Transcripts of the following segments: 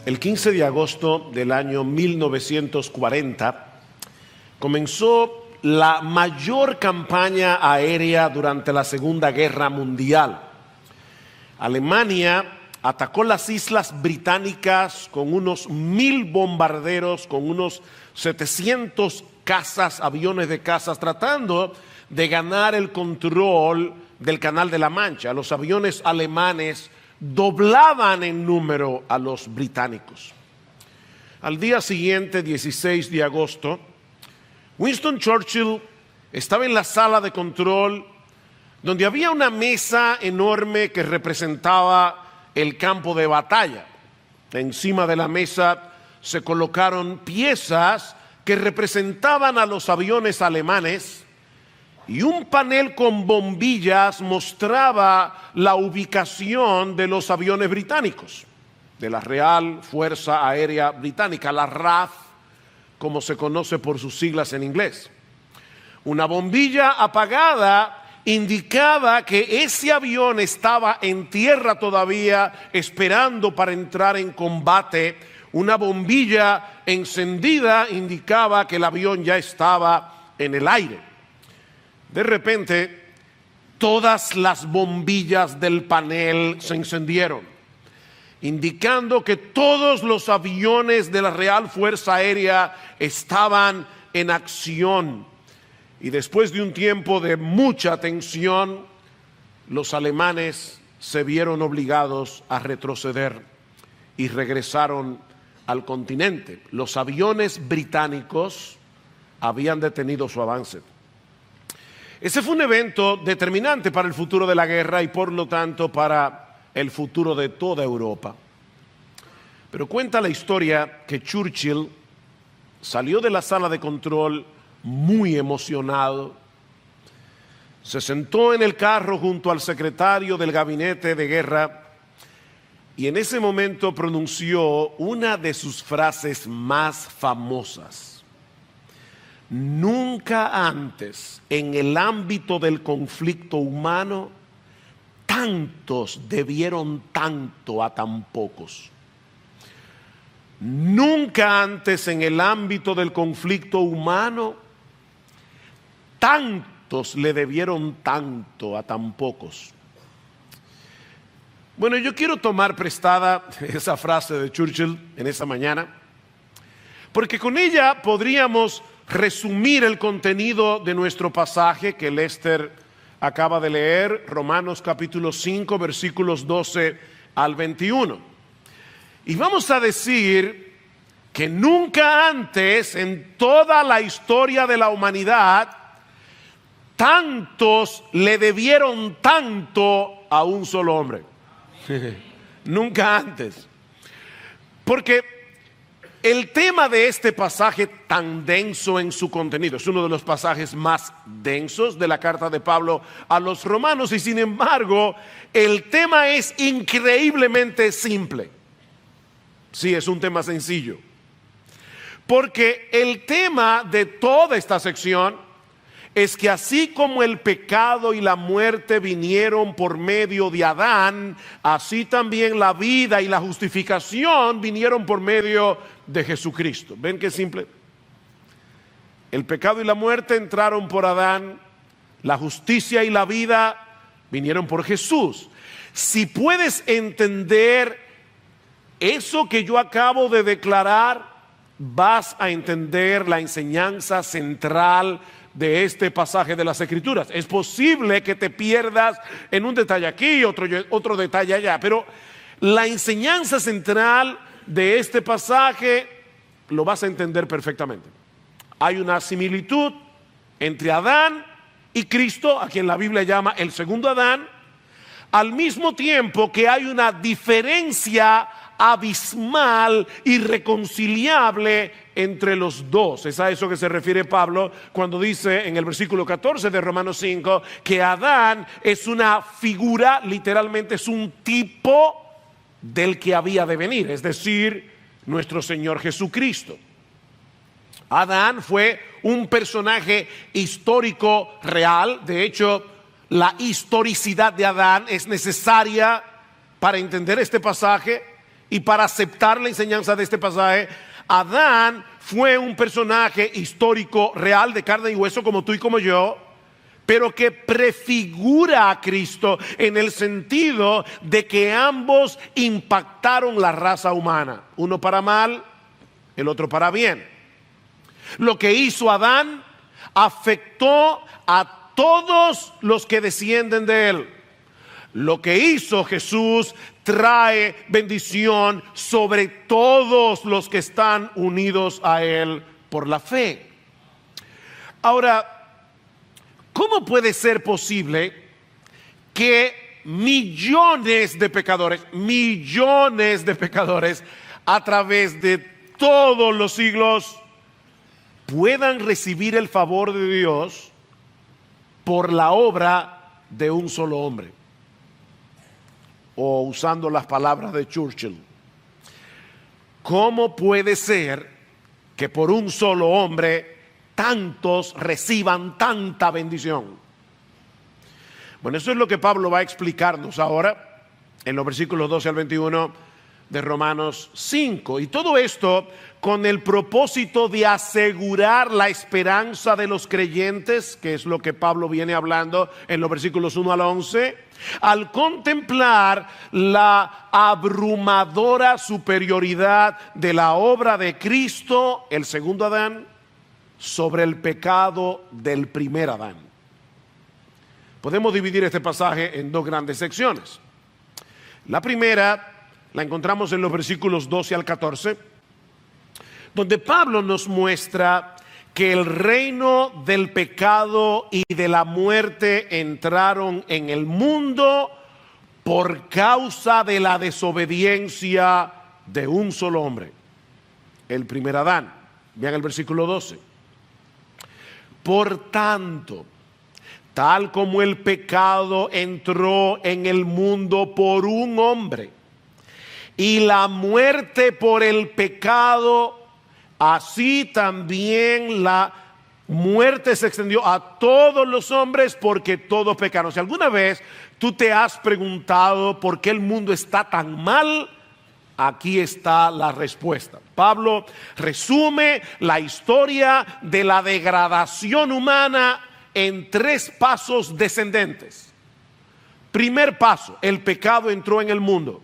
El 15 de agosto del año 1940 comenzó la mayor campaña aérea durante la Segunda Guerra Mundial. Alemania atacó las islas británicas con unos 1000 bombarderos, con unos 700 aviones de cazas, tratando de ganar el control del Canal de la Mancha. Los aviones alemanes doblaban en número a los británicos. Al día siguiente, 16 de agosto, Winston Churchill estaba en la sala de control, donde había una mesa enorme que representaba el campo de batalla. Encima de la mesa se colocaron piezas que representaban a los aviones alemanes, y un panel con bombillas mostraba la ubicación de los aviones británicos, de la Real Fuerza Aérea Británica, la RAF, como se conoce por sus siglas en inglés. Una bombilla apagada indicaba que ese avión estaba en tierra todavía, esperando para entrar en combate. Una bombilla encendida indicaba que el avión ya estaba en el aire. De repente, todas las bombillas del panel se encendieron, indicando que todos los aviones de la Real Fuerza Aérea estaban en acción. Y después de un tiempo de mucha tensión, los alemanes se vieron obligados a retroceder y regresaron al continente. Los aviones británicos habían detenido su avance. Ese fue un evento determinante para el futuro de la guerra y por lo tanto para el futuro de toda Europa. Pero cuenta la historia que Churchill salió de la sala de control muy emocionado. Se sentó en el carro junto al secretario del gabinete de guerra y en ese momento pronunció una de sus frases más famosas. Nunca antes en el ámbito del conflicto humano tantos debieron tanto a tan pocos. Nunca antes en el ámbito del conflicto humano tantos le debieron tanto a tan pocos. Bueno, yo quiero tomar prestada esa frase de Churchill en esta mañana, porque con ella podríamos resumir el contenido de nuestro pasaje que Lester acaba de leer, Romanos capítulo 5, versículos 12 al 21. Y vamos a decir que nunca antes en toda la historia de la humanidad tantos le debieron tanto a un solo hombre. Nunca antes. Porque el tema de este pasaje tan denso en su contenido, es uno de los pasajes más densos de la carta de Pablo a los romanos, y sin embargo, el tema es increíblemente simple. Sí, es un tema sencillo. Porque el tema de toda esta sección es que así como el pecado y la muerte vinieron por medio de Adán, así también la vida y la justificación vinieron por medio de Jesucristo. ¿Ven qué simple? El pecado y la muerte entraron por Adán, la justicia y la vida vinieron por Jesús. Si puedes entender eso que yo acabo de declarar, vas a entender la enseñanza central de este pasaje de las Escrituras. Es posible que te pierdas en un detalle aquí, otro detalle allá, pero la enseñanza central de este pasaje lo vas a entender perfectamente. Hay una similitud entre Adán y Cristo, a quien la Biblia llama el segundo Adán, al mismo tiempo que hay una diferencia abismal, irreconciliable entre los dos. Es a eso que se refiere Pablo cuando dice en el versículo 14 de Romanos 5 que Adán es una figura, literalmente es un tipo del que había de venir, es decir, nuestro Señor Jesucristo. Adán fue un personaje histórico real. De hecho, la historicidad de Adán es necesaria para entender este pasaje. Y para aceptar la enseñanza de este pasaje, Adán fue un personaje histórico real de carne y hueso como tú y como yo, pero que prefigura a Cristo en el sentido de que ambos impactaron la raza humana, uno para mal, el otro para bien. Lo que hizo Adán afectó a todos los que descienden de él. Lo que hizo Jesús trae bendición sobre todos los que están unidos a él por la fe. Ahora, ¿cómo puede ser posible que millones de pecadores a través de todos los siglos puedan recibir el favor de Dios por la obra de un solo hombre? O usando las palabras de Churchill, ¿cómo puede ser que por un solo hombre tantos reciban tanta bendición? Bueno, eso es lo que Pablo va a explicarnos ahora en los versículos 12 al 21 de Romanos 5. Y todo esto con el propósito de asegurar la esperanza de los creyentes, que es lo que Pablo viene hablando en los versículos 1 al 11, al contemplar la abrumadora superioridad de la obra de Cristo, el segundo Adán, sobre el pecado del primer Adán. Podemos dividir este pasaje en dos grandes secciones. La primera la encontramos en los versículos 12 al 14, donde Pablo nos muestra que el reino del pecado y de la muerte entraron en el mundo por causa de la desobediencia de un solo hombre, el primer Adán. Vean el versículo 12. Por tanto, tal como el pecado entró en el mundo por un hombre, y la muerte por el pecado, así también la muerte se extendió a todos los hombres porque todos pecaron. Si alguna vez tú te has preguntado por qué el mundo está tan mal, aquí está la respuesta. Pablo resume la historia de la degradación humana en 3 pasos descendentes. Primer paso, el pecado entró en el mundo.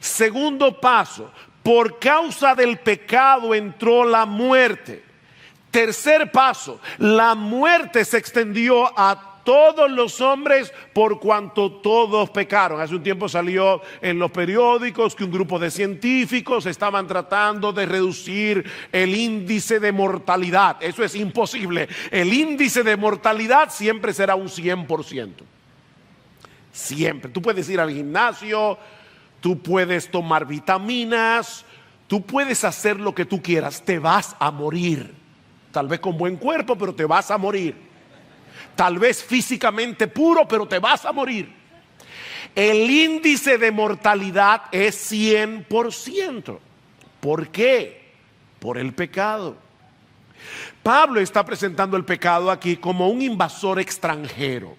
Segundo paso, por causa del pecado entró la muerte. Tercer paso, la muerte se extendió a todos los hombres por cuanto todos pecaron. Hace un tiempo salió en los periódicos que un grupo de científicos estaban tratando de reducir el índice de mortalidad. Eso es imposible. El índice de mortalidad siempre será un 100%. Siempre. Tú puedes ir al gimnasio, tú puedes tomar vitaminas, tú puedes hacer lo que tú quieras, te vas a morir. Tal vez con buen cuerpo, pero te vas a morir. Tal vez físicamente puro, pero te vas a morir. El índice de mortalidad es 100%. ¿Por qué? Por el pecado. Pablo está presentando el pecado aquí como un invasor extranjero.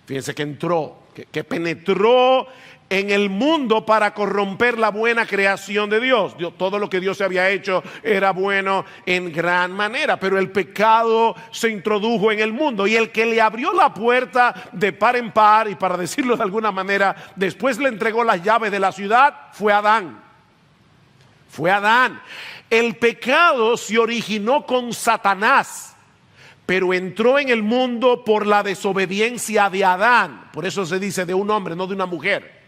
Fíjense que entró, que penetró en el mundo para corromper la buena creación de Dios. Todo lo que Dios había hecho era bueno en gran manera, pero el pecado se introdujo en el mundo, y el que le abrió la puerta de par en par, y para decirlo de alguna manera, después le entregó las llaves de la ciudad, fue Adán. Fue Adán. El pecado se originó con Satanás, pero entró en el mundo por la desobediencia de Adán. Por eso se dice de un hombre, no de una mujer.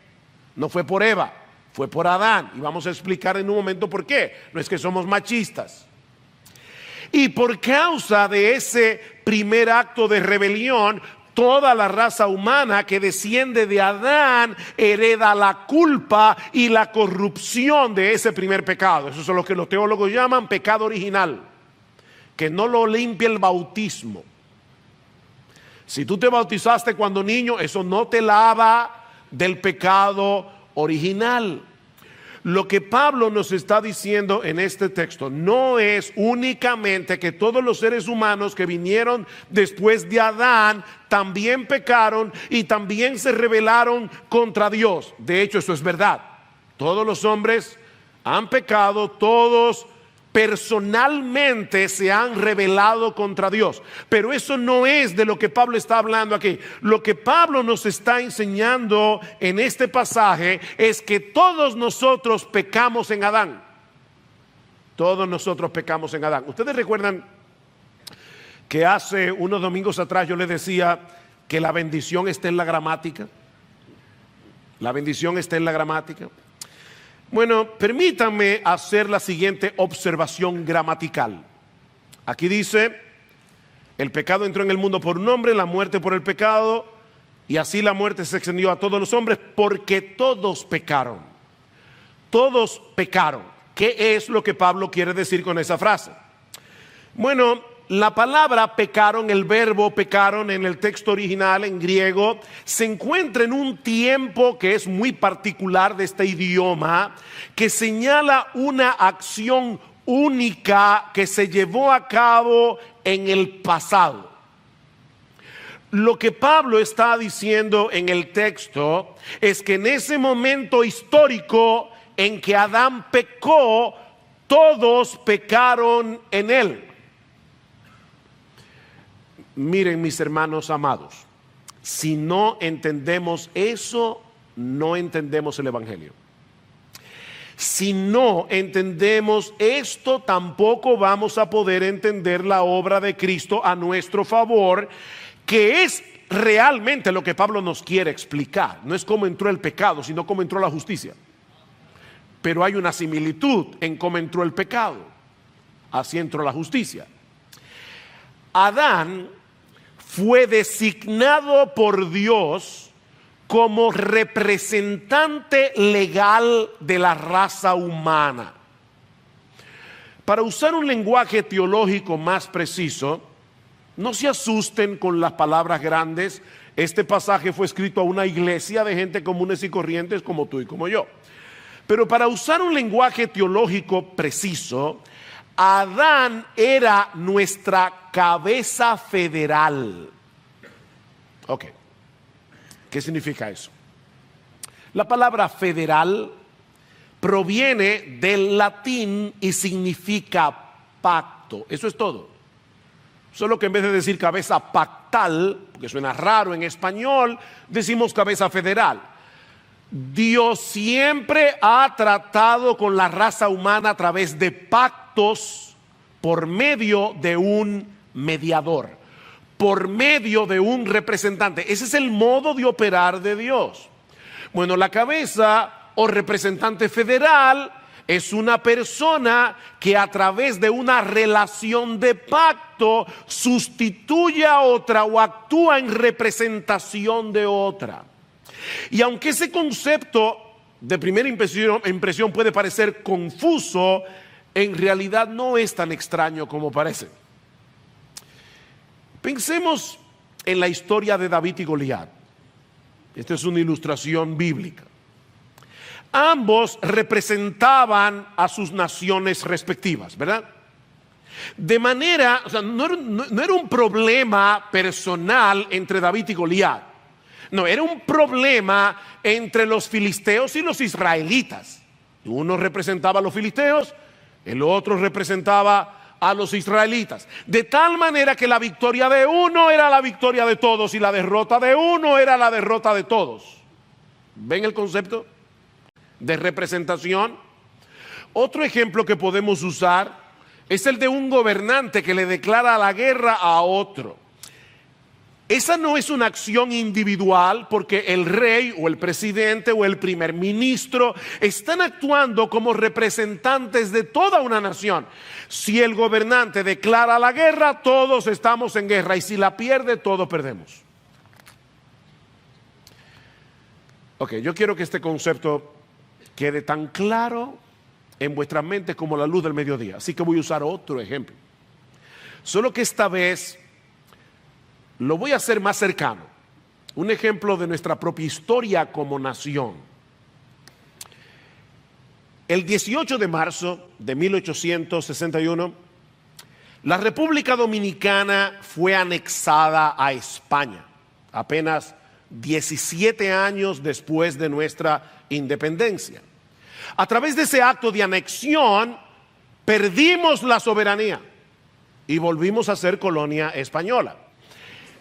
No fue por Eva, fue por Adán. Y vamos a explicar en un momento por qué. No es que somos machistas. Y por causa de ese primer acto de rebelión, toda la raza humana que desciende de Adán hereda la culpa y la corrupción de ese primer pecado. Eso es lo que los teólogos llaman pecado original, que no lo limpia el bautismo. Si tú te bautizaste cuando niño, eso no te lava del pecado original. Lo que Pablo nos está diciendo en este texto no es únicamente que todos los seres humanos que vinieron después de Adán también pecaron y también se rebelaron contra Dios. De hecho, eso es verdad. Todos los hombres han pecado, todos personalmente se han rebelado contra Dios. Pero eso no es de lo que Pablo está hablando aquí. Lo que Pablo nos está enseñando en este pasaje es que todos nosotros pecamos en Adán. Todos nosotros pecamos en Adán. Ustedes recuerdan que hace unos domingos atrás yo les decía que la bendición está en la gramática. La bendición está en la gramática. Bueno, permítanme hacer la siguiente observación gramatical. Aquí dice, el pecado entró en el mundo por un hombre, la muerte por el pecado, y así la muerte se extendió a todos los hombres porque todos pecaron. Todos pecaron. ¿Qué es lo que Pablo quiere decir con esa frase? Bueno, la palabra pecaron, el verbo pecaron en el texto original en griego, se encuentra en un tiempo que es muy particular de este idioma, que señala una acción única que se llevó a cabo en el pasado. Lo que Pablo está diciendo en el texto es que en ese momento histórico en que Adán pecó, todos pecaron en él. Miren, mis hermanos amados, si no entendemos eso, no entendemos el Evangelio. Si no entendemos esto, tampoco vamos a poder entender la obra de Cristo a nuestro favor, que es realmente lo que Pablo nos quiere explicar. No es cómo entró el pecado, sino cómo entró la justicia. Pero hay una similitud en cómo entró el pecado. Así entró la justicia. Adán fue designado por Dios como representante legal de la raza humana. Para usar un lenguaje teológico más preciso, no se asusten con las palabras grandes. Este pasaje fue escrito a una iglesia de gente comunes y corrientes como tú y como yo. Pero para usar un lenguaje teológico preciso, Adán era nuestra cabeza federal. Ok, ¿qué significa eso? La palabra federal proviene del latín y significa pacto. Eso es todo. Solo que en vez de decir cabeza pactal, porque suena raro en español, decimos cabeza federal. Dios siempre ha tratado con la raza humana a través de pactos por medio de un mediador, por medio de un representante. Ese es el modo de operar de Dios. Bueno, la cabeza o representante federal es una persona que a través de una relación de pacto sustituye a otra o actúa en representación de otra. Y aunque ese concepto de primera impresión puede parecer confuso, en realidad no es tan extraño como parece. Pensemos en la historia de David y Goliat. Esta es una ilustración bíblica. Ambos representaban a sus naciones respectivas, ¿verdad? De manera, o sea, no era un problema personal entre David y Goliat. No, era un problema entre los filisteos y los israelitas. Uno representaba a los filisteos, el otro representaba a los israelitas. De tal manera que la victoria de uno era la victoria de todos y la derrota de uno era la derrota de todos. ¿Ven el concepto de representación? Otro ejemplo que podemos usar es el de un gobernante que le declara la guerra a otro. Esa no es una acción individual porque el rey o el presidente o el primer ministro están actuando como representantes de toda una nación. Si el gobernante declara la guerra, todos estamos en guerra, y si la pierde, todos perdemos. Ok, yo quiero que este concepto quede tan claro en vuestra mente como la luz del mediodía. Así que voy a usar otro ejemplo. Solo que esta vez lo voy a hacer más cercano. Un ejemplo de nuestra propia historia como nación. El 18 de marzo de 1861, la República Dominicana fue anexada a España, apenas 17 años después de nuestra independencia. A través de ese acto de anexión, perdimos la soberanía y volvimos a ser colonia española.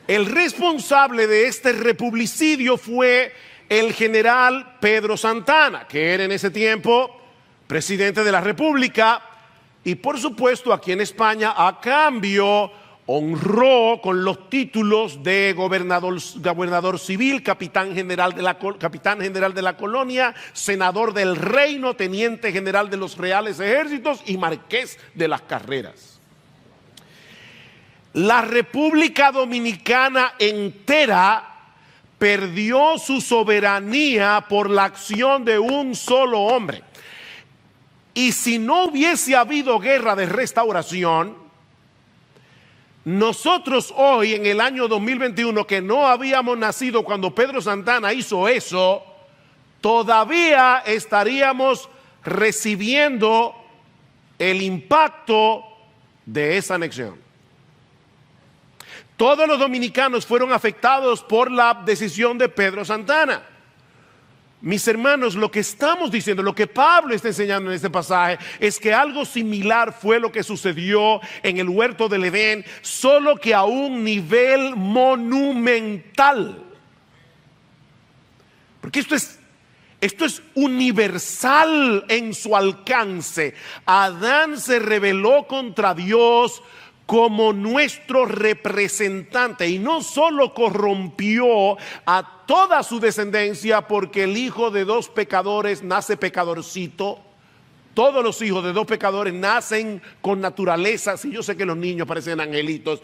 El responsable de este republicidio fue el general Pedro Santana, que era en ese tiempo presidente de la República, y por supuesto aquí en España a cambio honró con los títulos de gobernador civil, capitán general de la colonia, senador del reino, teniente general de los reales ejércitos y marqués de las carreras. La República Dominicana entera perdió su soberanía por la acción de un solo hombre. Y si no hubiese habido guerra de restauración, nosotros hoy en el año 2021, que no habíamos nacido cuando Pedro Santana hizo eso, todavía estaríamos recibiendo el impacto de esa anexión. Todos los dominicanos fueron afectados por la decisión de Pedro Santana. Mis hermanos, lo que estamos diciendo, lo que Pablo está enseñando en este pasaje, es que algo similar fue lo que sucedió en el huerto del Edén, solo que a un nivel monumental. Porque esto es universal en su alcance. Adán se rebeló contra Dios como nuestro representante, y no solo corrompió a toda su descendencia, porque el hijo de dos pecadores nace pecadorcito. Todos los hijos de dos pecadores nacen con naturaleza, sí, yo sé que los niños parecen angelitos,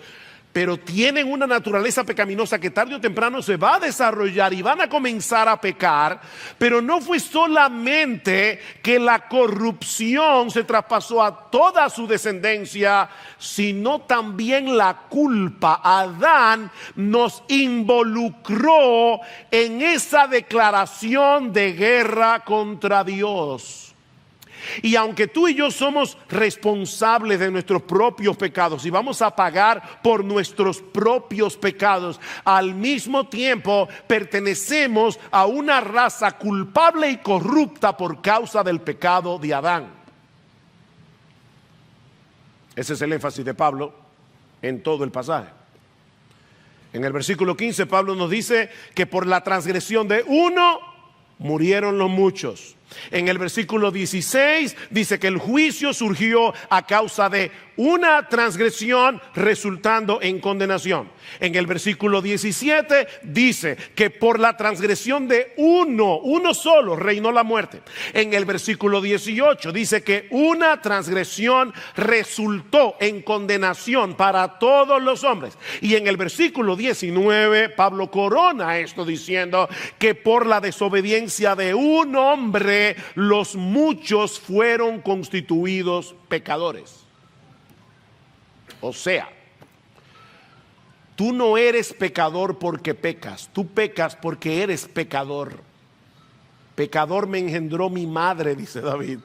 pero tienen una naturaleza pecaminosa que tarde o temprano se va a desarrollar y van a comenzar a pecar. Pero no fue solamente que la corrupción se traspasó a toda su descendencia, sino también la culpa. Adán nos involucró en esa declaración de guerra contra Dios. Y aunque tú y yo somos responsables de nuestros propios pecados y vamos a pagar por nuestros propios pecados, al mismo tiempo pertenecemos a una raza culpable y corrupta por causa del pecado de Adán. Ese es el énfasis de Pablo en todo el pasaje. En el versículo 15 Pablo nos dice que por la transgresión de uno murieron los muchos. En el versículo 16 dice que el juicio surgió a causa de una transgresión resultando en condenación. En el versículo 17 dice que por la transgresión de uno solo reinó la muerte. En el versículo 18 dice que una transgresión resultó en condenación para todos los hombres. Y en el versículo 19 Pablo corona esto diciendo que por la desobediencia de un hombre los muchos fueron constituidos pecadores. O sea, tú no eres pecador porque pecas, tú pecas porque eres pecador. Pecador me engendró mi madre, dice David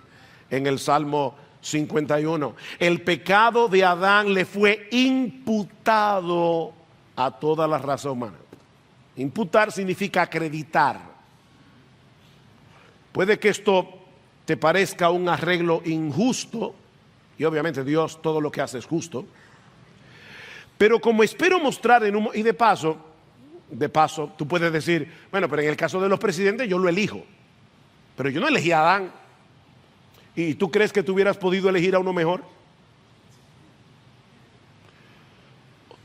en el Salmo 51. El pecado de Adán le fue imputado a toda la raza humana. Imputar significa acreditar. Puede que esto te parezca un arreglo injusto, y obviamente Dios todo lo que hace es justo, pero como espero mostrar y de paso, tú puedes decir, bueno, pero en el caso de los presidentes yo lo elijo, pero yo no elegí a Adán. ¿Y tú crees que tú hubieras podido elegir a uno mejor?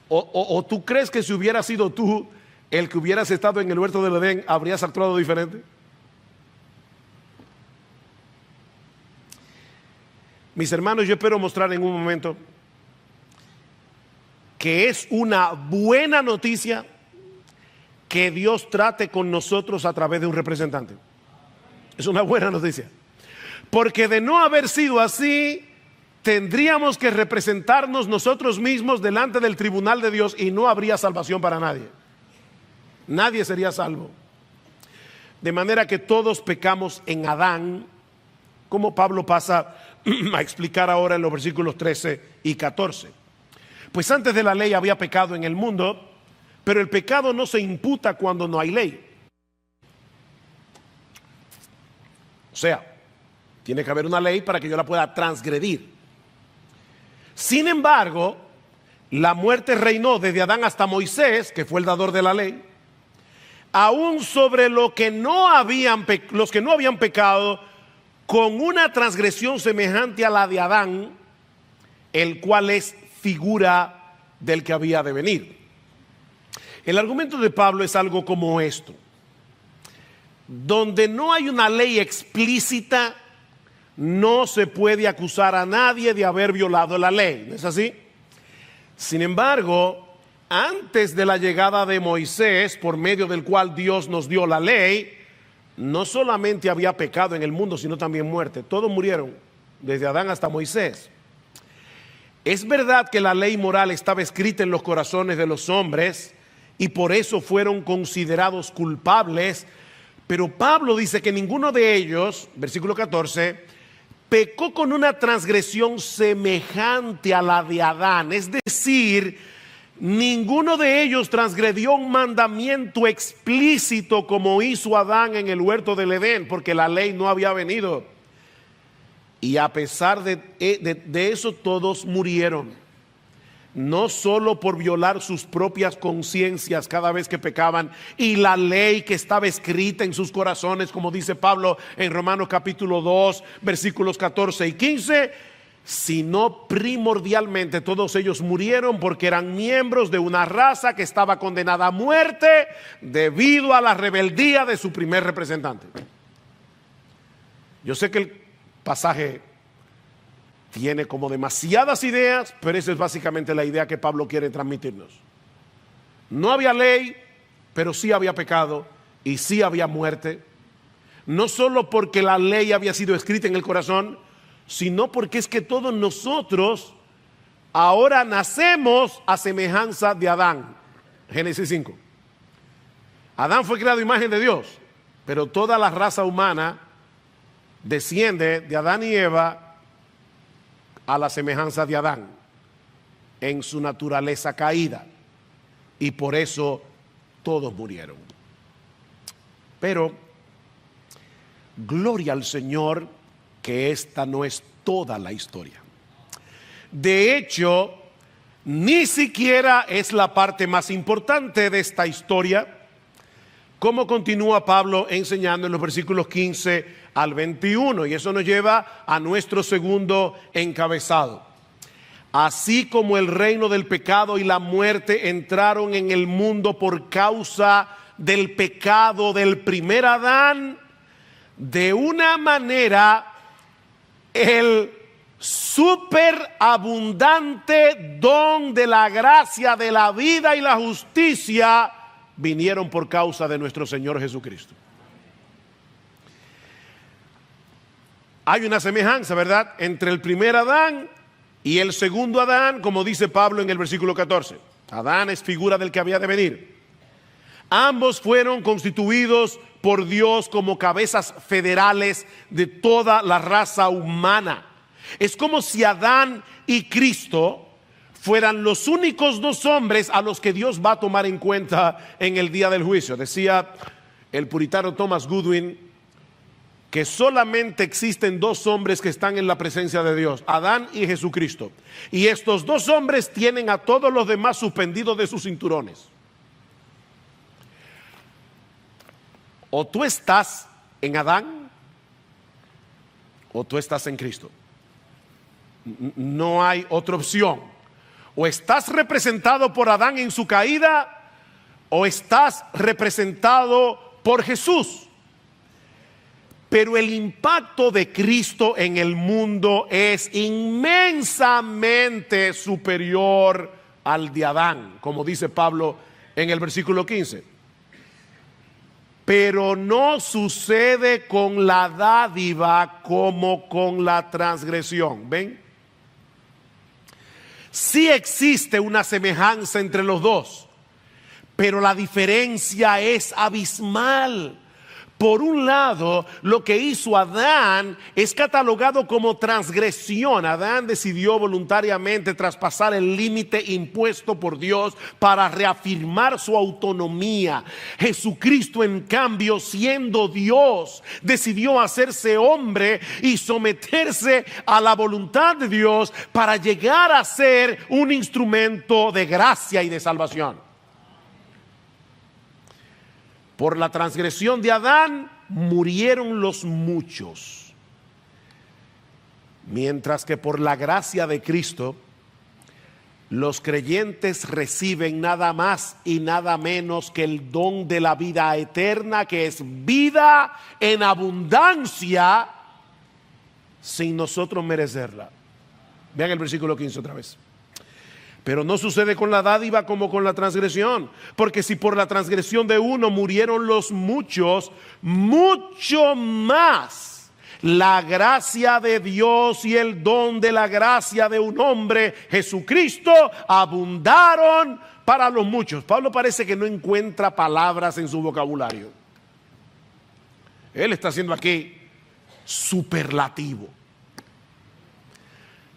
¿O tú crees que si hubiera sido tú el que hubieras estado en el huerto del Edén, habrías actuado diferente? Mis hermanos, yo espero mostrar en un momento que es una buena noticia que Dios trate con nosotros a través de un representante. Es una buena noticia. Porque de no haber sido así, tendríamos que representarnos nosotros mismos delante del tribunal de Dios y no habría salvación para nadie. Nadie sería salvo. De manera que todos pecamos en Adán, como Pablo pasa a explicar ahora en los versículos 13 y 14. Pues antes de la ley había pecado en el mundo, pero el pecado no se imputa cuando no hay ley. O sea, Tiene que haber una ley para que yo la pueda transgredir. Sin embargo, la muerte reinó desde Adán hasta Moisés, que fue el dador de la ley, aún sobre los que no habían pecado, con una transgresión semejante a la de Adán, el cual es figura del que había de venir. El argumento de Pablo es algo como esto: donde no hay una ley explícita, no se puede acusar a nadie de haber violado la ley, ¿no es así? Sin embargo, antes de la llegada de Moisés, por medio del cual Dios nos dio la ley, no solamente había pecado en el mundo, sino también muerte. Todos murieron, desde Adán hasta Moisés. Es verdad que la ley moral estaba escrita en los corazones de los hombres y por eso fueron considerados culpables, pero Pablo dice que ninguno de ellos, versículo 14, pecó con una transgresión semejante a la de Adán. Es decir, ninguno de ellos transgredió un mandamiento explícito como hizo Adán en el huerto del Edén, porque la ley no había venido. Y a pesar de eso, todos murieron. No solo por violar sus propias conciencias cada vez que pecaban y la ley que estaba escrita en sus corazones, como dice Pablo en Romanos capítulo 2, versículos 14 y 15, sino primordialmente todos ellos murieron porque eran miembros de una raza que estaba condenada a muerte debido a la rebeldía de su primer representante. Yo sé que el pasaje tiene como demasiadas ideas, pero esa es básicamente la idea que Pablo quiere transmitirnos. No había ley, pero sí había pecado y sí había muerte. No solo porque la ley había sido escrita en el corazón, sino porque es que todos nosotros ahora nacemos a semejanza de Adán. Génesis 5. Adán fue creado a imagen de Dios, pero toda la raza humana desciende de Adán y Eva a la semejanza de Adán en su naturaleza caída, y por eso todos murieron. Pero gloria al Señor que esta no es toda la historia. De hecho, ni siquiera es la parte más importante de esta historia, como continúa Pablo enseñando en los versículos 15 al 21, y eso nos lleva a nuestro segundo encabezado. Así como el reino del pecado y la muerte entraron en el mundo por causa del pecado del primer Adán, de una manera el superabundante don de la gracia, de la vida y la justicia vinieron por causa de nuestro Señor Jesucristo. Hay una semejanza, ¿verdad?, entre el primer Adán y el segundo Adán, como dice Pablo en el versículo 14. Adán es figura del que había de venir. Ambos fueron constituidos por Dios como cabezas federales de toda la raza humana. Es como si Adán y Cristo fueran los únicos dos hombres a los que Dios va a tomar en cuenta en el día del juicio. Decía el puritano Thomas Goodwin que solamente existen dos hombres que están en la presencia de Dios, Adán y Jesucristo. Y estos dos hombres tienen a todos los demás suspendidos de sus cinturones. O tú estás en Adán o tú estás en Cristo. No hay otra opción. O estás representado por Adán en su caída, o estás representado por Jesús. Pero el impacto de Cristo en el mundo es inmensamente superior al de Adán, como dice Pablo en el versículo 15. Pero no sucede con la dádiva como con la transgresión. ¿Ven? Sí existe una semejanza entre los dos, pero la diferencia es abismal. Por un lado, lo que hizo Adán es catalogado como transgresión. Adán decidió voluntariamente traspasar el límite impuesto por Dios para reafirmar su autonomía. Jesucristo, en cambio, siendo Dios, decidió hacerse hombre y someterse a la voluntad de Dios para llegar a ser un instrumento de gracia y de salvación. Por la transgresión de Adán murieron los muchos, mientras que por la gracia de Cristo los creyentes reciben nada más y nada menos que el don de la vida eterna, que es vida en abundancia sin nosotros merecerla. Vean el versículo 15 otra vez. Pero no sucede con la dádiva como con la transgresión, porque si por la transgresión de uno murieron los muchos, mucho más la gracia de Dios y el don de la gracia de un hombre, Jesucristo, abundaron para los muchos. Pablo parece que no encuentra palabras en su vocabulario. Él está haciendo aquí superlativo.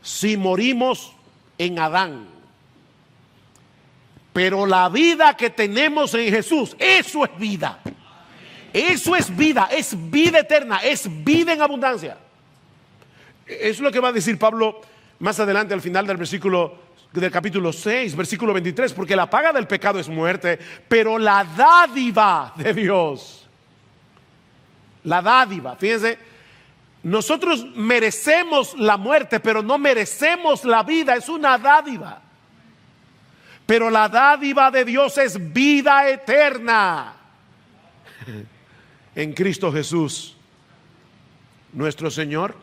Si morimos en Adán, pero la vida que tenemos en Jesús, eso es vida. Eso es vida eterna, es vida en abundancia. Eso es lo que va a decir Pablo más adelante al final del capítulo 6, versículo 23, porque la paga del pecado es muerte, pero la dádiva de Dios, la dádiva, fíjense, nosotros merecemos la muerte, pero no merecemos la vida, es una dádiva. Pero la dádiva de Dios es vida eterna en Cristo Jesús, nuestro Señor.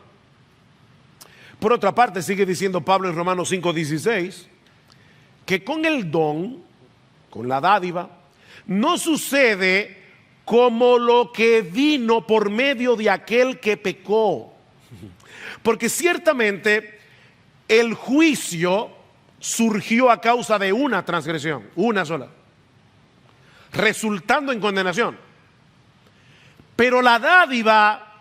Por otra parte, sigue diciendo Pablo en Romanos 5:16, que con el don, con la dádiva, no sucede como lo que vino por medio de aquel que pecó. Porque ciertamente el juicio surgió a causa de una transgresión, una sola, resultando en condenación. Pero la dádiva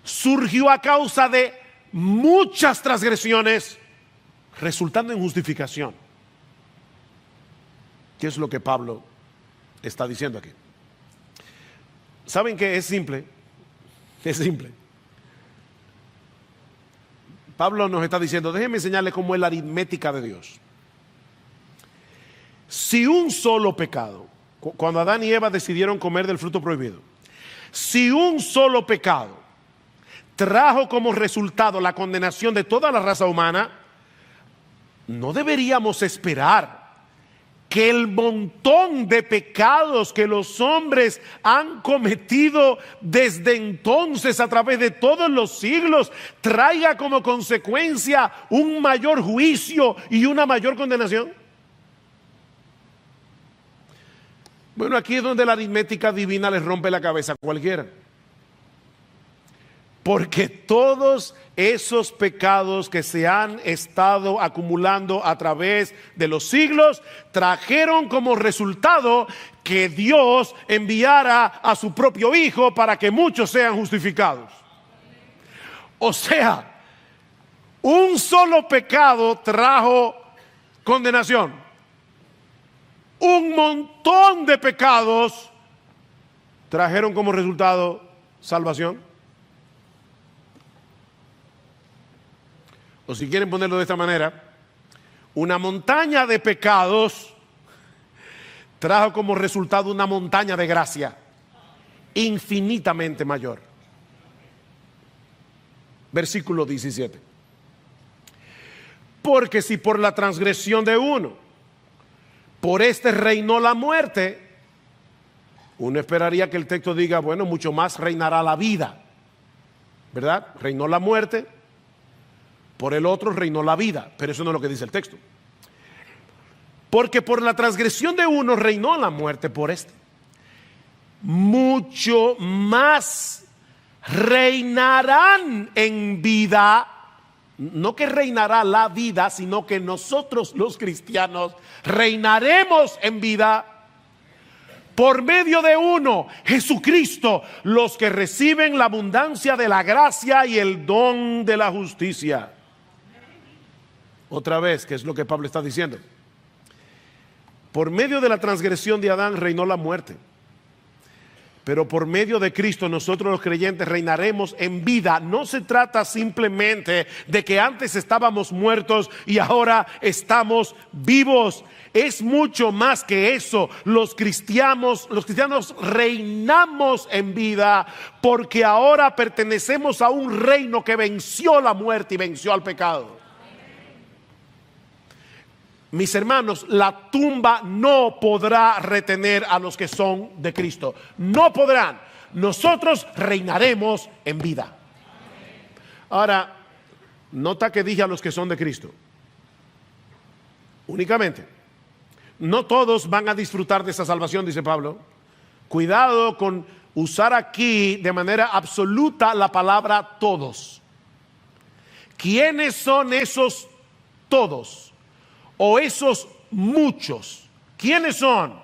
surgió a causa de muchas transgresiones, resultando en justificación. ¿Qué es lo que Pablo está diciendo aquí? ¿Saben qué? Es simple. Es simple. Pablo nos está diciendo, déjenme enseñarles cómo es la aritmética de Dios. Si un solo pecado, cuando Adán y Eva decidieron comer del fruto prohibido, si un solo pecado trajo como resultado la condenación de toda la raza humana, no deberíamos esperar que el montón de pecados que los hombres han cometido desde entonces a través de todos los siglos traiga como consecuencia un mayor juicio y una mayor condenación. Bueno, aquí es donde la aritmética divina les rompe la cabeza a cualquiera. Porque todos esos pecados que se han estado acumulando a través de los siglos trajeron como resultado que Dios enviara a su propio Hijo para que muchos sean justificados. O sea, un solo pecado trajo condenación. Un montón de pecados trajeron como resultado salvación. O si quieren ponerlo de esta manera, una montaña de pecados trajo como resultado una montaña de gracia infinitamente mayor. Versículo 17. Porque si por la transgresión de uno, por este reinó la muerte, uno esperaría que el texto diga, bueno, mucho más reinará la vida, ¿verdad? Reinó la muerte, por el otro reinó la vida, pero eso no es lo que dice el texto. Porque por la transgresión de uno reinó la muerte por este, mucho más reinarán en vida. No que reinará la vida, sino que nosotros los cristianos reinaremos en vida Por medio de uno, Jesucristo, los que reciben la abundancia de la gracia y el don de la justicia. Otra vez, ¿qué es lo que Pablo está diciendo? Por medio de la transgresión de Adán reinó la muerte. Pero por medio de Cristo nosotros los creyentes reinaremos en vida. No se trata simplemente de que antes estábamos muertos y ahora estamos vivos. Es mucho más que eso. Los cristianos reinamos en vida porque ahora pertenecemos a un reino que venció la muerte y venció al pecado. Mis hermanos, la tumba no podrá retener a los que son de Cristo. No podrán. Nosotros reinaremos en vida. Ahora, nota que dije a los que son de Cristo. Únicamente. No todos van a disfrutar de esa salvación, dice Pablo. Cuidado con usar aquí de manera absoluta la palabra todos. ¿Quiénes son esos todos? O esos muchos. ¿Quiénes son?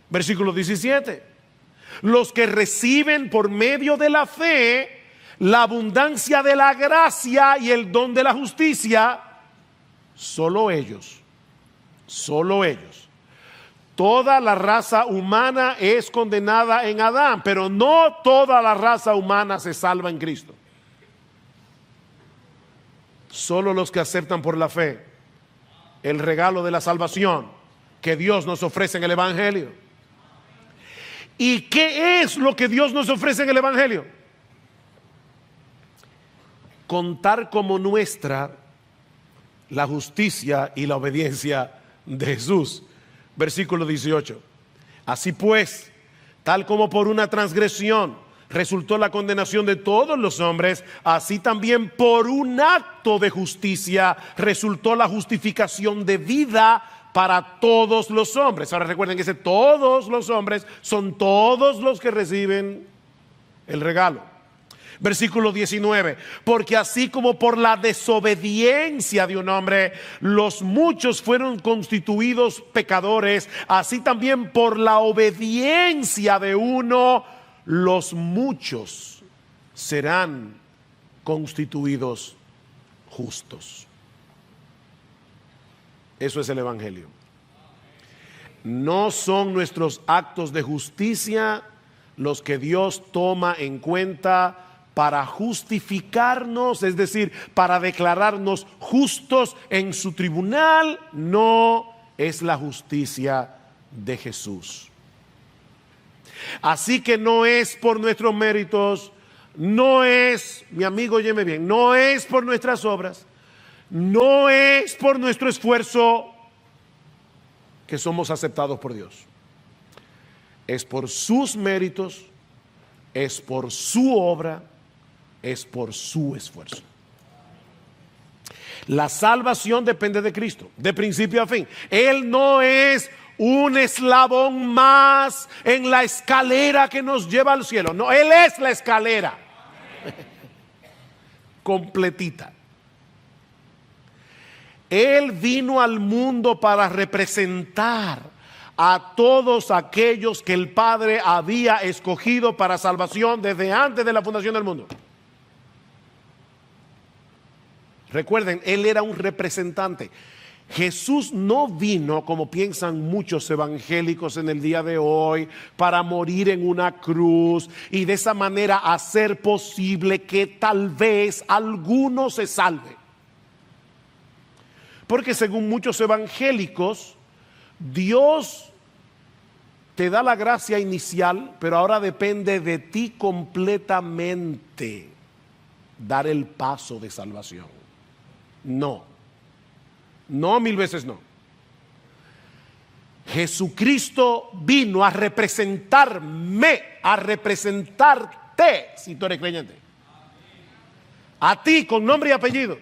Versículo 17. Los que reciben por medio de la fe la abundancia de la gracia y el don de la justicia. Solo ellos. Solo ellos. Toda la raza humana es condenada en Adán, pero no toda la raza humana se salva en Cristo. Solo los que aceptan por la fe el regalo de la salvación que Dios nos ofrece en el Evangelio. ¿Y qué es lo que Dios nos ofrece en el Evangelio? Contar como nuestra la justicia y la obediencia de Jesús. Versículo 18. Así pues, tal como por una transgresión resultó la condenación de todos los hombres, así también por un acto de justicia resultó la justificación de vida para todos los hombres. Ahora recuerden que ese todos los hombres son todos los que reciben el regalo. Versículo 19, porque así como por la desobediencia de un hombre los muchos fueron constituidos pecadores, así también por la obediencia de uno los muchos serán constituidos justos. Eso es el Evangelio. No son nuestros actos de justicia los que Dios toma en cuenta para justificarnos, es decir, para declararnos justos en su tribunal. No es la justicia de Jesús. Así que no es por nuestros méritos, no es, mi amigo, óyeme bien, no es por nuestras obras, no es por nuestro esfuerzo que somos aceptados por Dios. Es por sus méritos, es por su obra, es por su esfuerzo. La salvación depende de Cristo, de principio a fin. Él no es un eslabón más en la escalera que nos lleva al cielo. No, Él es la escalera completita. Él vino al mundo para representar a todos aquellos que el Padre había escogido para salvación desde antes de la fundación del mundo. Recuerden, Él era un representante. Jesús no vino, como piensan muchos evangélicos en el día de hoy, para morir en una cruz y de esa manera hacer posible que tal vez alguno se salve. Porque según muchos evangélicos, Dios te da la gracia inicial, pero ahora depende de ti completamente dar el paso de salvación. No, mil veces no. Jesucristo vino a representarme, a representarte, si tú eres creyente. A ti con nombre y apellido.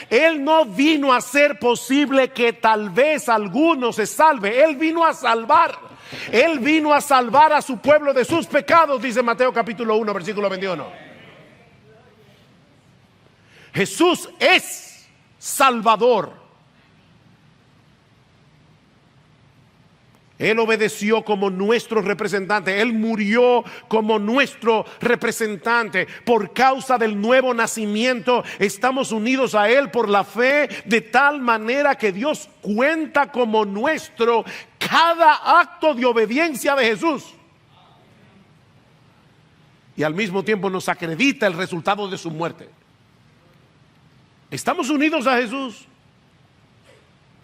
Él no vino a hacer posible que tal vez alguno se salve. Él vino a salvar. Él vino a salvar a su pueblo de sus pecados, dice Mateo capítulo 1, versículo 21. Jesús es Salvador. Él obedeció como nuestro representante. Él murió como nuestro representante. Por causa del nuevo nacimiento, estamos unidos a Él por la fe, de tal manera que Dios cuenta como nuestro cada acto de obediencia de Jesús. Y al mismo tiempo nos acredita el resultado de su muerte. Estamos unidos a Jesús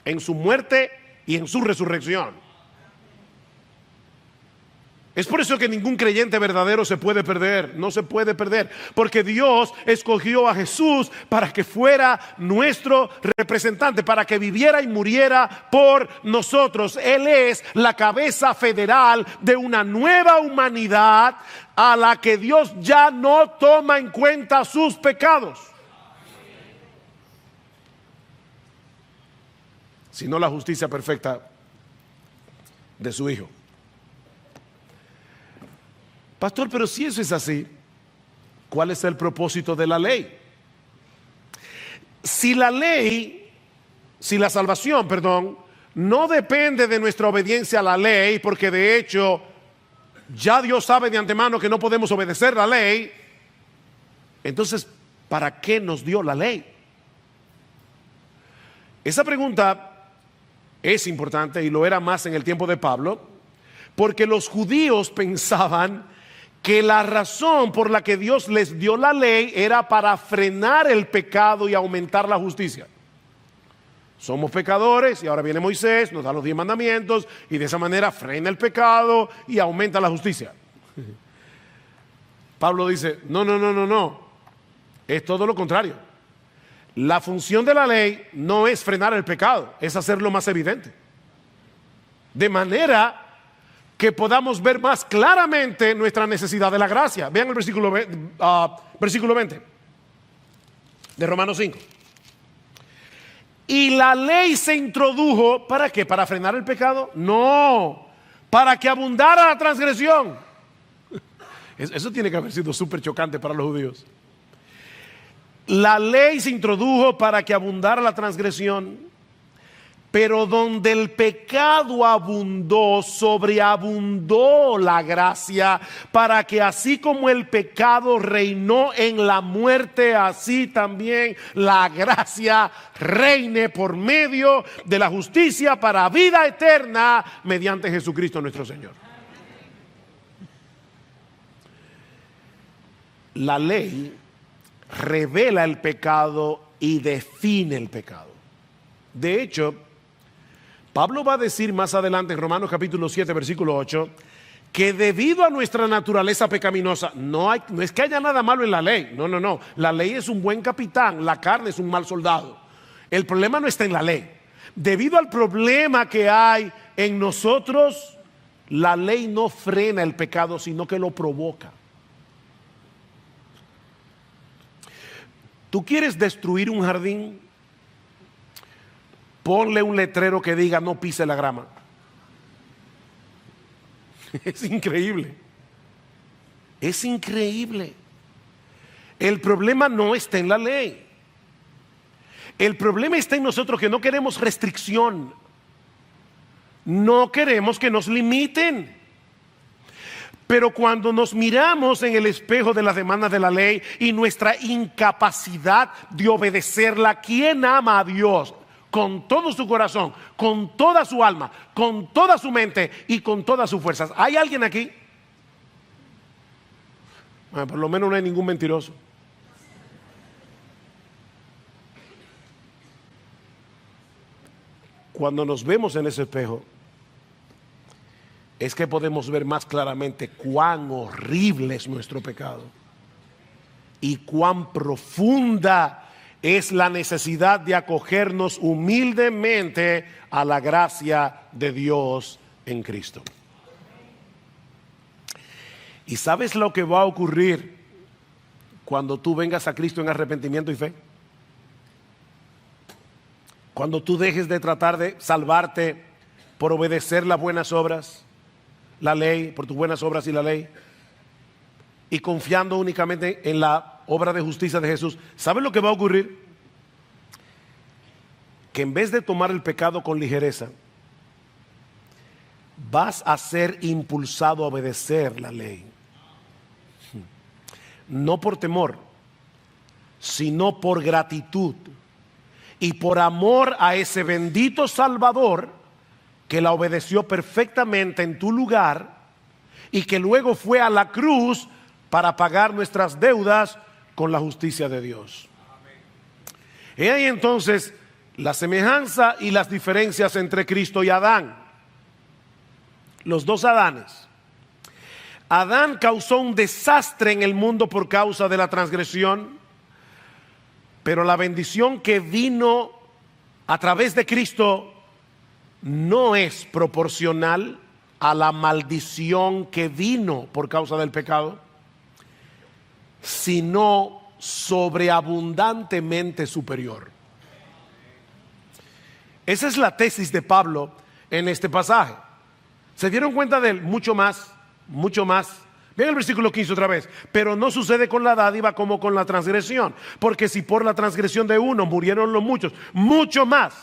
en su muerte y en su resurrección. Es por eso que ningún creyente verdadero se puede perder, no se puede perder, porque Dios escogió a Jesús para que fuera nuestro representante, para que viviera y muriera por nosotros. Él es la cabeza federal de una nueva humanidad a la que Dios ya no toma en cuenta sus pecados, sino la justicia perfecta de su Hijo. Pastor, pero si eso es así, ¿cuál es el propósito de la ley? Si la salvación, no depende de nuestra obediencia a la ley, porque de hecho ya Dios sabe de antemano que no podemos obedecer la ley, entonces, ¿para qué nos dio la ley? Esa pregunta es importante y lo era más en el tiempo de Pablo, porque los judíos pensaban que la razón por la que Dios les dio la ley era para frenar el pecado y aumentar la justicia. Somos pecadores y ahora viene Moisés, nos da los 10 mandamientos y de esa manera frena el pecado y aumenta la justicia. Pablo dice, no, es todo lo contrario. La función de la ley no es frenar el pecado, es hacerlo más evidente. De manera que podamos ver más claramente nuestra necesidad de la gracia. Vean el versículo 20 de Romanos 5. Y la ley se introdujo, ¿para qué? ¿Para frenar el pecado? No, para que abundara la transgresión. Eso tiene que haber sido súper chocante para los judíos. La ley se introdujo para que abundara la transgresión. Pero donde el pecado abundó, sobreabundó la gracia, para que así como el pecado reinó en la muerte, así también la gracia reine por medio de la justicia para vida eterna mediante Jesucristo nuestro Señor. La ley revela el pecado y define el pecado. De hecho, Pablo va a decir más adelante en Romanos capítulo 7 versículo 8 que debido a nuestra naturaleza pecaminosa no es que haya nada malo en la ley, no, la ley es un buen capitán, la carne es un mal soldado. El problema no está en la ley. Debido al problema que hay en nosotros, la ley no frena el pecado, sino que lo provoca. ¿Tú quieres destruir un jardín? Ponle un letrero que diga no pise la grama. Es increíble. Es increíble. El problema no está en la ley. El problema está en nosotros, que no queremos restricción. No queremos que nos limiten. Pero cuando nos miramos en el espejo de las demandas de la ley y nuestra incapacidad de obedecerla, ¿quién ama a Dios? Con todo su corazón, con toda su alma, con toda su mente y con todas sus fuerzas. ¿Hay alguien aquí? Bueno, por lo menos no hay ningún mentiroso. Cuando nos vemos en ese espejo, es que podemos ver más claramente cuán horrible es nuestro pecado y cuán profunda es la necesidad de acogernos humildemente a la gracia de Dios en Cristo. ¿Y sabes lo que va a ocurrir cuando tú vengas a Cristo en arrepentimiento y fe? Cuando tú dejes de tratar de salvarte por obedecer las buenas obras, la ley, por tus buenas obras y la ley, y confiando únicamente en la obra de justicia de Jesús, ¿sabes lo que va a ocurrir? Que en vez de tomar el pecado con ligereza, vas a ser impulsado a obedecer la ley. No por temor, sino por gratitud y por amor a ese bendito Salvador que la obedeció perfectamente en tu lugar y que luego fue a la cruz para pagar nuestras deudas con la justicia de Dios. Y ahí entonces la semejanza y las diferencias entre Cristo y Adán. Los dos Adanes. Adán causó un desastre en el mundo por causa de la transgresión, pero la bendición que vino a través de Cristo no es proporcional a la maldición que vino por causa del pecado, sino sobreabundantemente superior. Esa es la tesis de Pablo en este pasaje. ¿Se dieron cuenta de él? Mucho más, mucho más. Vean el versículo 15 otra vez. Pero no sucede con la dádiva como con la transgresión, porque si por la transgresión de uno murieron los muchos, mucho más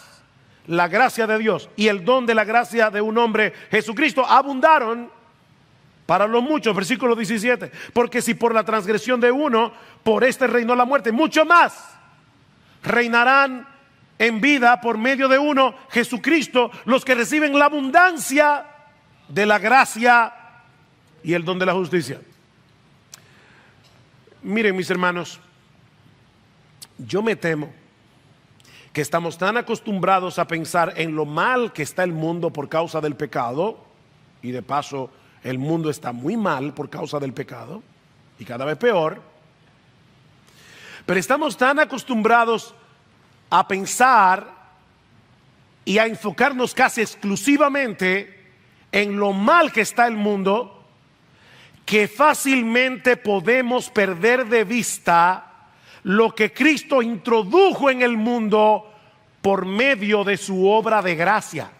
la gracia de Dios y el don de la gracia de un hombre, Jesucristo, abundaron para los muchos. Versículo 17. Porque si por la transgresión de uno, por este reinó la muerte, mucho más reinarán en vida por medio de uno, Jesucristo, los que reciben la abundancia de la gracia y el don de la justicia. Miren, mis hermanos, yo me temo que estamos tan acostumbrados a pensar en lo mal que está el mundo por causa del pecado, y de paso el mundo está muy mal por causa del pecado y cada vez peor, pero estamos tan acostumbrados a pensar y a enfocarnos casi exclusivamente en lo mal que está el mundo, que fácilmente podemos perder de vista lo que Cristo introdujo en el mundo por medio de su obra de gracia.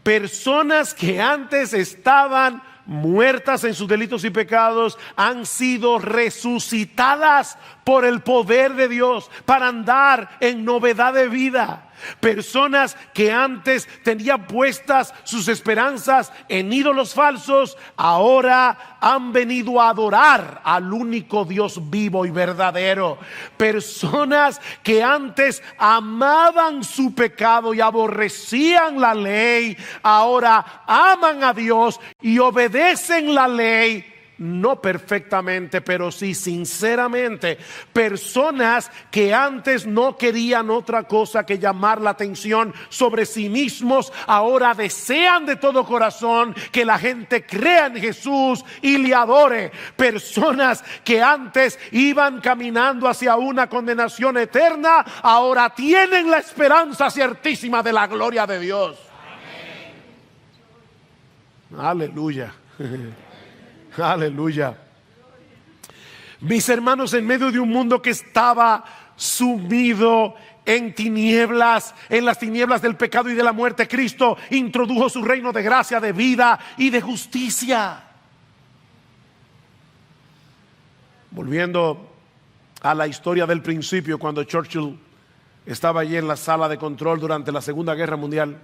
Personas que antes estaban muertas en sus delitos y pecados han sido resucitadas por el poder de Dios para andar en novedad de vida. Personas que antes tenían puestas sus esperanzas en ídolos falsos, ahora han venido a adorar al único Dios vivo y verdadero. Personas que antes amaban su pecado y aborrecían la ley, ahora aman a Dios y obedecen la ley. No perfectamente, pero sí sinceramente. Personas que antes no querían otra cosa que llamar la atención sobre sí mismos, ahora desean de todo corazón que la gente crea en Jesús y le adore. Personas que antes iban caminando hacia una condenación eterna, ahora tienen la esperanza ciertísima de la gloria de Dios. Amén. Aleluya. Aleluya. Mis hermanos, en medio de un mundo que estaba sumido en tinieblas, en las tinieblas del pecado y de la muerte, Cristo introdujo su reino de gracia, de vida y de justicia. Volviendo a la historia del principio, cuando Churchill estaba allí en la sala de control durante la Segunda Guerra Mundial,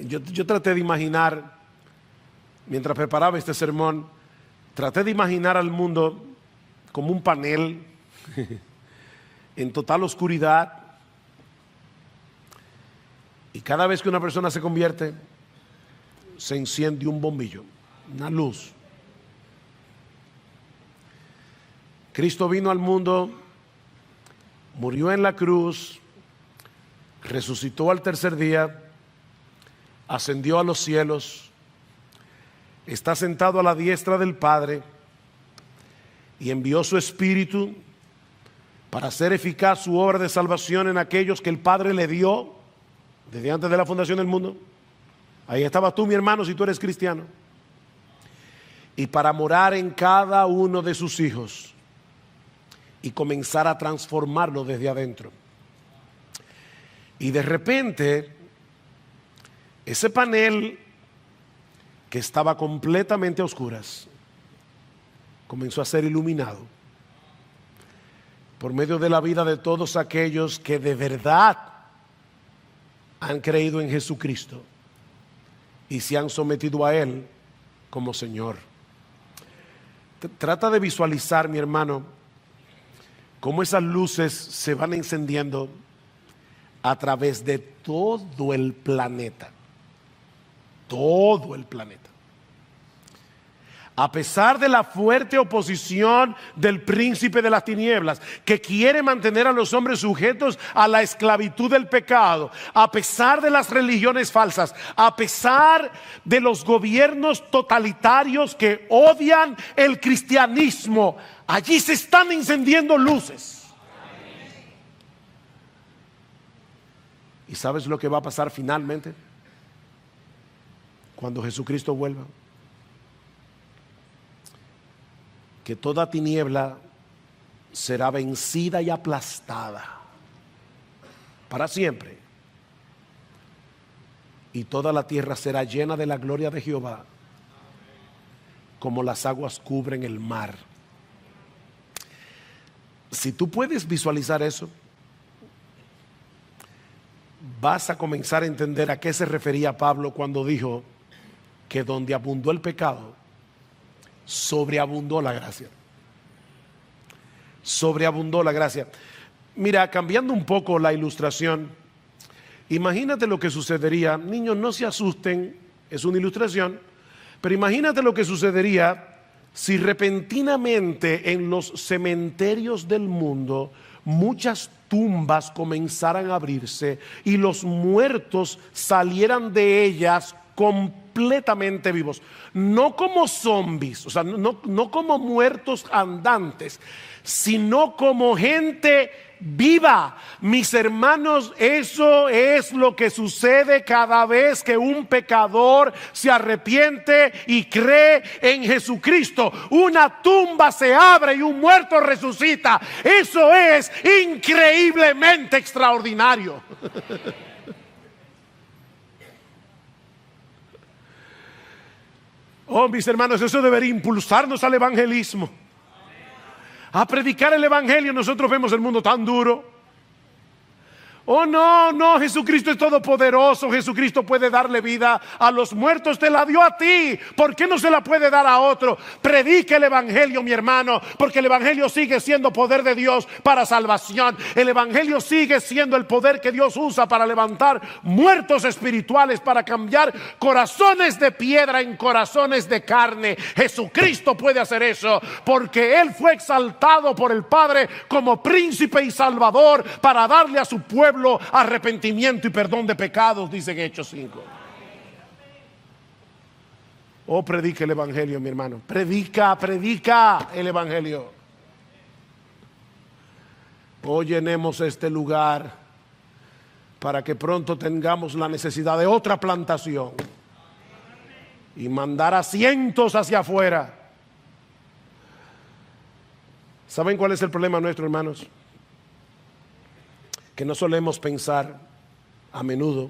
yo traté de imaginar, mientras preparaba este sermón, traté de imaginar al mundo como un panel en total oscuridad, y cada vez que una persona se convierte, se enciende un bombillo, una luz. Cristo vino al mundo, murió en la cruz, resucitó al tercer día, ascendió a los cielos, está sentado a la diestra del Padre y envió su Espíritu para hacer eficaz su obra de salvación en aquellos que el Padre le dio desde antes de la fundación del mundo. Ahí estabas tú, mi hermano, si tú eres cristiano. Y para morar en cada uno de sus hijos y comenzar a transformarlo desde adentro. Y de repente, ese panel que estaba completamente a oscuras comenzó a ser iluminado por medio de la vida de todos aquellos que de verdad han creído en Jesucristo y se han sometido a Él como Señor. Trata de visualizar, mi hermano, cómo esas luces se van encendiendo a través de todo el planeta. Todo el planeta. A pesar de la fuerte oposición del príncipe de las tinieblas, que quiere mantener a los hombres sujetos a la esclavitud del pecado, a pesar de las religiones falsas, a pesar de los gobiernos totalitarios que odian el cristianismo, allí se están encendiendo luces. ¿Y sabes lo que va a pasar finalmente? Cuando Jesucristo vuelva. Que toda tiniebla será vencida y aplastada para siempre. Y toda la tierra será llena de la gloria de Jehová, como las aguas cubren el mar. Si tú puedes visualizar eso, vas a comenzar a entender a qué se refería Pablo cuando dijo que donde abundó el pecado, sobreabundó la gracia. Sobreabundó la gracia. Mira, cambiando un poco la ilustración, imagínate lo que sucedería. Niños, no se asusten, es una ilustración, pero imagínate lo que sucedería si repentinamente en los cementerios del mundo muchas tumbas comenzaran a abrirse y los muertos salieran de ellas completamente vivos, no como zombies, o sea, no como muertos andantes, sino como gente viva. Mis hermanos, eso es lo que sucede cada vez que un pecador se arrepiente y cree en Jesucristo. Una tumba se abre y un muerto resucita. Eso es increíblemente extraordinario. Oh, mis hermanos, eso debería impulsarnos al evangelismo, a predicar el evangelio. Nosotros vemos el mundo tan duro. Oh no, Jesucristo es todopoderoso. Jesucristo puede darle vida a los muertos, te la dio a ti, ¿por qué no se la puede dar a otro? Predique el evangelio, mi hermano, porque el evangelio sigue siendo poder de Dios para salvación. El evangelio sigue siendo el poder que Dios usa para levantar muertos espirituales, para cambiar corazones de piedra en corazones de carne. Jesucristo puede hacer eso, porque Él fue exaltado por el Padre como príncipe y salvador para darle a su pueblo arrepentimiento y perdón de pecados, dice en Hechos 5. Oh, predica el evangelio, mi hermano. Predica el evangelio. Oh, llenemos este lugar para que pronto tengamos la necesidad de otra plantación y mandar a cientos hacia afuera. ¿Saben cuál es el problema nuestro, hermanos? Que no solemos pensar a menudo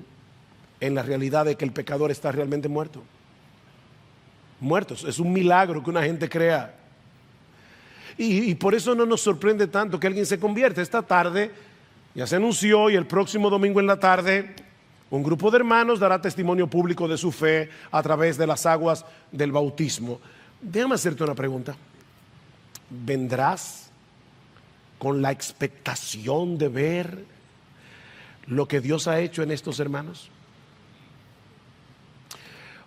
en la realidad de que el pecador está realmente muerto. Muertos, es un milagro que una gente crea. Y por eso no nos sorprende tanto que alguien se convierta. Esta tarde ya se anunció, y el próximo domingo en la tarde un grupo de hermanos dará testimonio público de su fe a través de las aguas del bautismo. Déjame hacerte una pregunta. ¿Vendrás con la expectación de ver lo que Dios ha hecho en estos hermanos?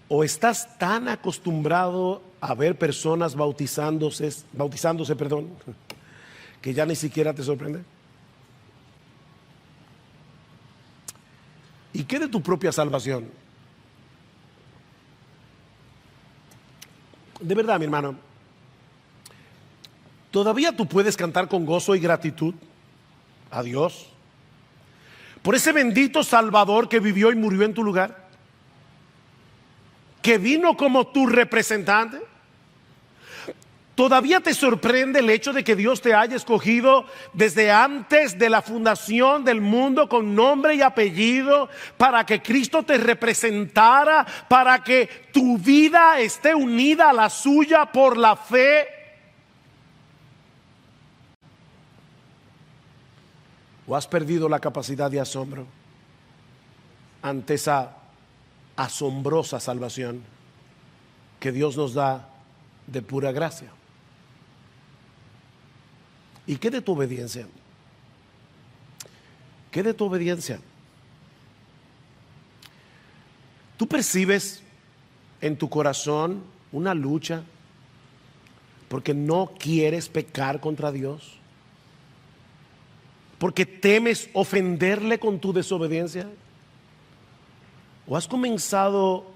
¿O estás tan acostumbrado a ver personas bautizándose, que ya ni siquiera te sorprende? ¿Y qué de tu propia salvación? De verdad, mi hermano, ¿todavía tú puedes cantar con gozo y gratitud a Dios por ese bendito Salvador que vivió y murió en tu lugar, que vino como tu representante? ¿Todavía te sorprende el hecho de que Dios te haya escogido desde antes de la fundación del mundo con nombre y apellido para que Cristo te representara, para que tu vida esté unida a la suya por la fe? ¿O has perdido la capacidad de asombro ante esa asombrosa salvación que Dios nos da de pura gracia. ¿Y qué de tu obediencia? ¿Qué de tu obediencia? ¿Tú percibes en tu corazón una lucha porque no quieres pecar contra Dios? ¿Porque temes ofenderle con tu desobediencia? ¿O has comenzado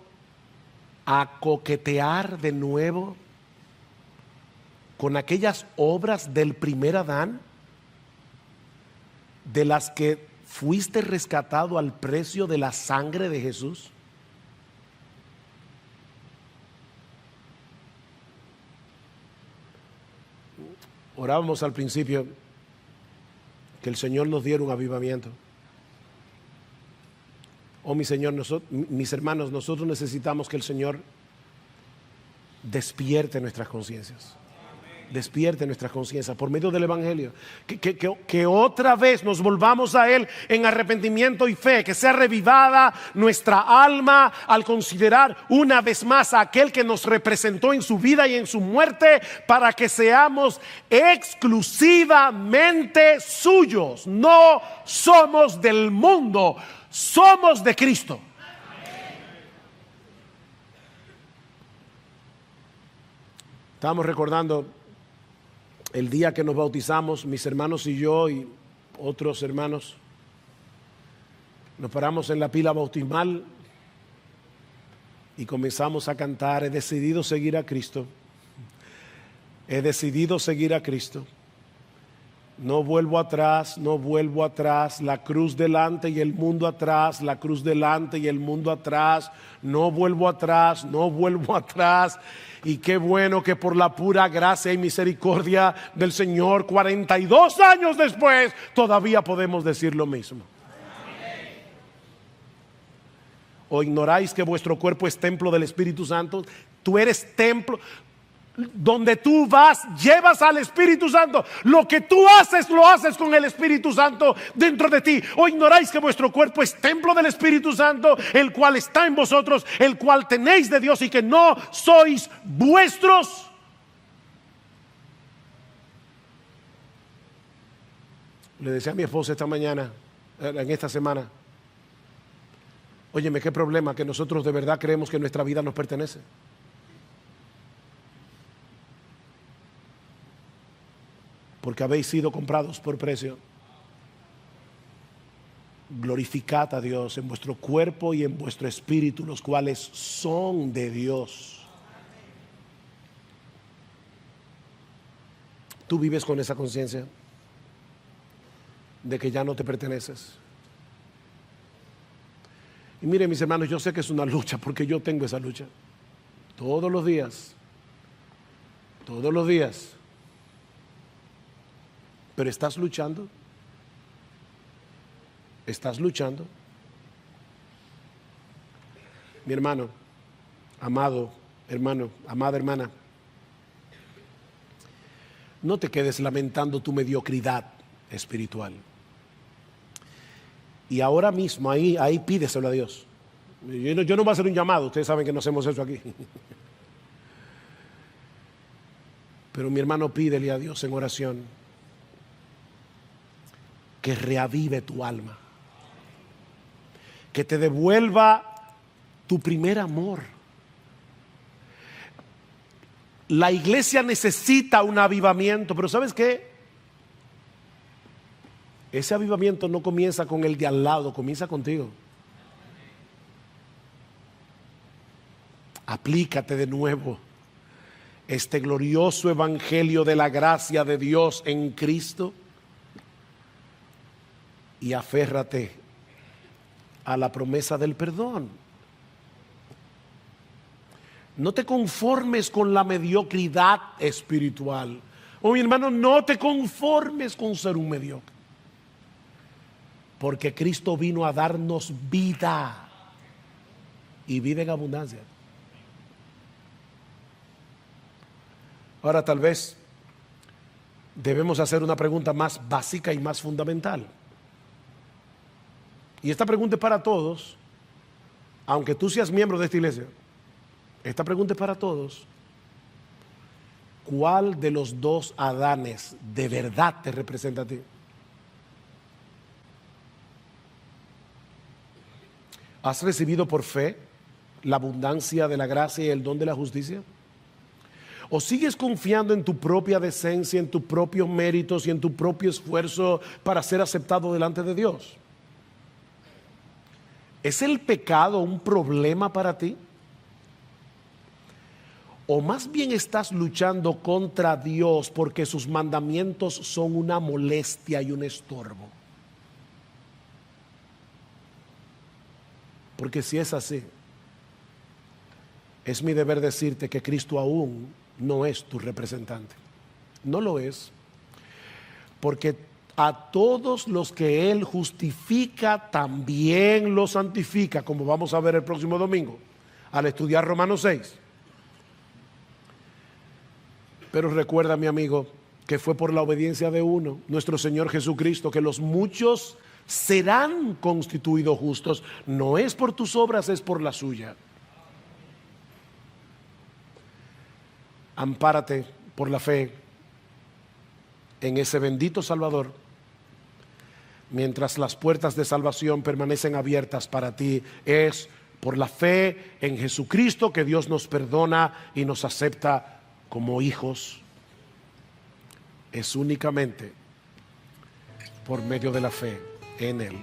a coquetear de nuevo con aquellas obras del primer Adán, de las que fuiste rescatado al precio de la sangre de Jesús? Orábamos al principio que el Señor nos diera un avivamiento. Oh, mi Señor, mis hermanos, nosotros necesitamos que el Señor despierte nuestras conciencias. Despierte nuestras conciencias por medio del Evangelio. Que otra vez nos volvamos a Él en arrepentimiento y fe. Que sea revivada nuestra alma al considerar una vez más a aquel que nos representó en su vida y en su muerte, para que seamos exclusivamente suyos. No somos del mundo, somos de Cristo. Estábamos recordando el día que nos bautizamos, mis hermanos y yo y otros hermanos, nos paramos en la pila bautismal y comenzamos a cantar: he decidido seguir a Cristo, he decidido seguir a Cristo, no vuelvo atrás, no vuelvo atrás, la cruz delante y el mundo atrás, la cruz delante y el mundo atrás, no vuelvo atrás, no vuelvo atrás. Y qué bueno que por la pura gracia y misericordia del Señor, 42 años después, todavía podemos decir lo mismo. ¿O ignoráis que vuestro cuerpo es templo del Espíritu Santo? Tú eres templo. Donde tú vas, llevas al Espíritu Santo. Lo que tú haces, lo haces con el Espíritu Santo dentro de ti. ¿O ignoráis que vuestro cuerpo es templo del Espíritu Santo, el cual está en vosotros, el cual tenéis de Dios, y que no sois vuestros? Le decía a mi esposa esta mañana, en esta semana: óyeme, qué problema que nosotros de verdad creemos que nuestra vida nos pertenece. Porque habéis sido comprados por precio. Glorificad a Dios en vuestro cuerpo y en vuestro espíritu, los cuales son de Dios. ¿Tú vives con esa conciencia de que ya no te perteneces? Y miren, mis hermanos, yo sé que es una lucha, porque yo tengo esa lucha todos los días. Todos los días. Pero ¿estás luchando? ¿Estás luchando? Mi hermano, amado hermano, amada hermana, no te quedes lamentando tu mediocridad espiritual. Y ahora mismo ahí pídeselo a Dios. Yo no voy a hacer un llamado, ustedes saben que no hacemos eso aquí. Pero mi hermano, pídele a Dios en oración que reavive tu alma, que te devuelva tu primer amor. La iglesia necesita un avivamiento, pero ¿sabes qué? Ese avivamiento no comienza con el de al lado, comienza contigo. Aplícate de nuevo este glorioso evangelio de la gracia de Dios en Cristo y aférrate a la promesa del perdón. No te conformes con la mediocridad espiritual. Oh, mi hermano, no te conformes con ser un mediocre, porque Cristo vino a darnos vida y vida en abundancia. Ahora, tal vez debemos hacer una pregunta más básica y más fundamental. Y esta pregunta es para todos, aunque tú seas miembro de esta iglesia, esta pregunta es para todos. ¿Cuál de los dos Adanes de verdad te representa a ti? ¿Has recibido por fe la abundancia de la gracia y el don de la justicia? ¿O sigues confiando en tu propia decencia, en tus propios méritos y en tu propio esfuerzo para ser aceptado delante de Dios? ¿Es el pecado un problema para ti? ¿O más bien estás luchando contra Dios porque sus mandamientos son una molestia y un estorbo? Porque si es así, es mi deber decirte que Cristo aún no es tu representante. No lo es. Porque a todos los que Él justifica, también los santifica, como vamos a ver el próximo domingo, al estudiar Romanos 6. Pero recuerda, mi amigo, que fue por la obediencia de uno, nuestro Señor Jesucristo, que los muchos serán constituidos justos. No es por tus obras, es por la suya. Ampárate por la fe en ese bendito Salvador, mientras las puertas de salvación permanecen abiertas para ti. Es por la fe en Jesucristo que Dios nos perdona y nos acepta como hijos. Es únicamente por medio de la fe en Él.